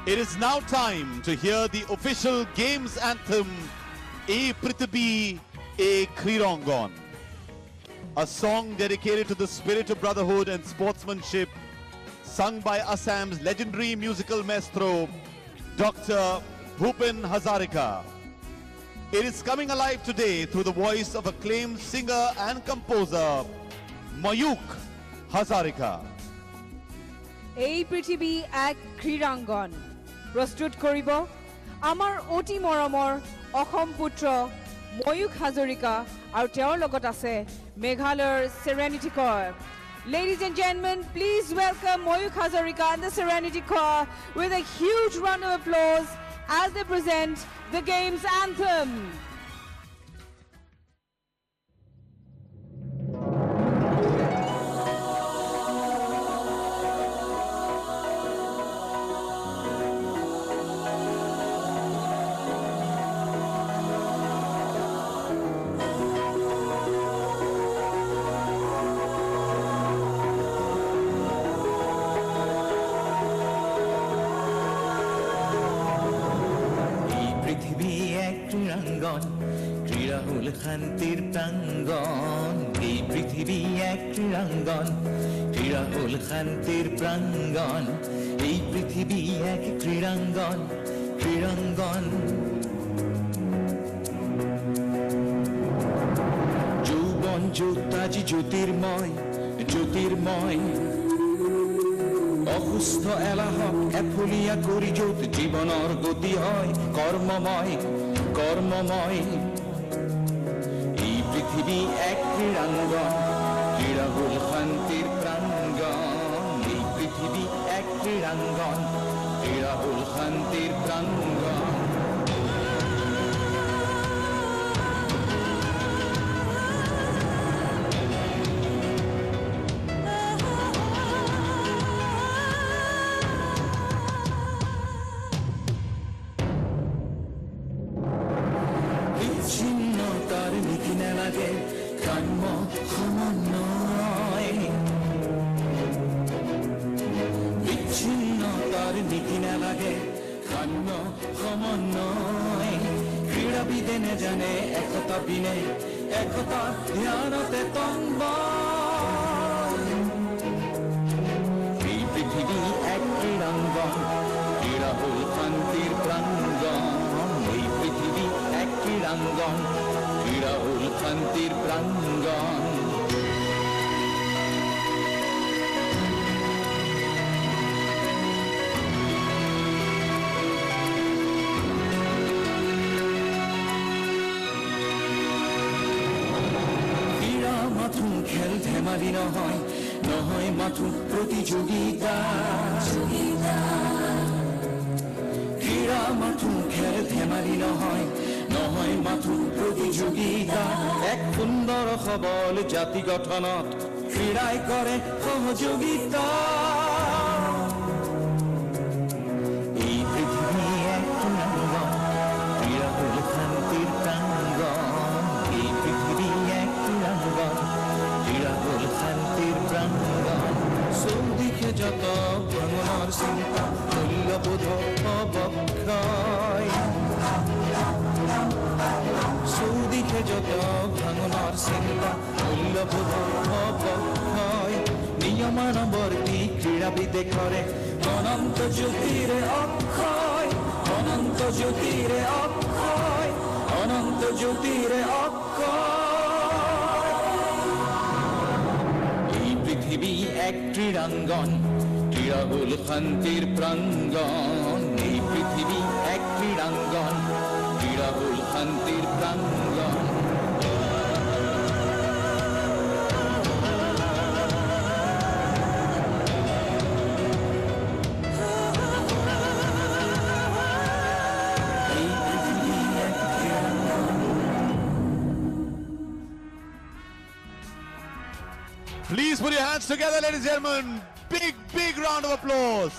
It is now time to hear the official games anthem, E Prithibi, E Krirangon. A song dedicated to the spirit of brotherhood and sportsmanship, sung by Assam's legendary musical maestro, Dr. Bhupen Hazarika. It is coming alive today through the voice of acclaimed singer and composer, Mayuk Hazarika. এই পৃথিৱী এক ক্ৰীড়াংগন প্ৰস্তুত কৰিব আমাৰ অতি মৰমৰ অসম পুত্ৰ ময়ূক হাজৰিকা আৰু তেওঁৰ লগত আছে মেঘালয়ৰ সেৰেনিটি কৰ। Ladies and gentlemen, please welcome Mayuk Hazarika and the Serenity Corps with a huge round of applause as they present the game's anthem. ক্রীড়া হল শান্তির প্রাঙ্গণ, এই পৃথিবী এক ক্রীড়াঙ্গন। ক্রীড়া হল শান্তির প্রাঙ্গণ, এই পৃথিবী এক ক্রীড়াঙ্গন। ক্রীড়াঙ্গন যৌবন জ্যোতাজি জ্যোতির্ময়, জ্যোতির্ময় অসুস্থ এলাহক এফুলিয়া করি যত জীবনৰ গতি হয় কর্মময়, কর্মময়। এই পৃথিবী এক ক্রীড়াঙ্গন, ক্রীড়া হল শান্তির প্রাঙ্গণ। এই পৃথিবী এক ক্রীড়াঙ্গন, ক্রীড়া হল শান্তির প্রাঙ্গণ। বিচ্ছিন্নতার নীতি না লাগে কাম্য সমন্বয়, বিচ্ছিন্নতার নীতি না লাগে কাম্য সমন্বয়। ক্রীড়াবিদে নে জানে একতা বিনে একতা ধ্যানতে তম্ব। এই পৃথিবী এক ক্রীড়াঙ্গন, ক্রীড়া হল শান্তির প্রাঙ্গণ। এই পৃথিবী এক ক্রীড়াঙ্গন, ক্রীড়া হল শান্তির প্রাঙ্গণ। ক্রীড়া মাথু খেল ধেমালি নহয়, নহয় মাথু প্রতিযোগিতা। ক্রীড়া মাথু খেল ধেমালি নহয়, নহয় মাথু প্রতিযোগিতা। এক সুন্দর সবল জাতি গঠনত ক্রীড়াই করে সহযোগিতা। এই পৃথিবী এক ক্রীড়াঙ্গন, ক্রীড়া হল শান্তির প্রাঙ্গণ। এই পৃথিবী এক ক্রীড়াঙ্গন, ক্রীড়া হল শান্তির প্রাঙ্গণ। চৌদিকে যত ভাঙনের চিন্তা মূল্যবোধ অবক্ষয়, চৌদিকে যত ভাঙনের চিন্তা মূল্যবোধ অবক্ষয়। নিয়মানুবর্তী ক্রীড়াবিদে করে অনন্ত জ্যোতিরে অক্ষয়, অনন্ত জ্যোতিরে অক্ষয়, অনন্ত জ্যোতিরে অক্ষয়। এই পৃথিবী এক ক্রীড়াঙ্গন, ক্রীড়া হল শান্তির প্রাঙ্গণ। এই পৃথিবী এক ক্রীড়াঙ্গন, ক্রীড়া হল শান্তির প্রাঙ্গণ। এই পৃথিবী এক ক্রীড়াঙ্গন। Please put your hands together, ladies and gentlemen. Big round of applause.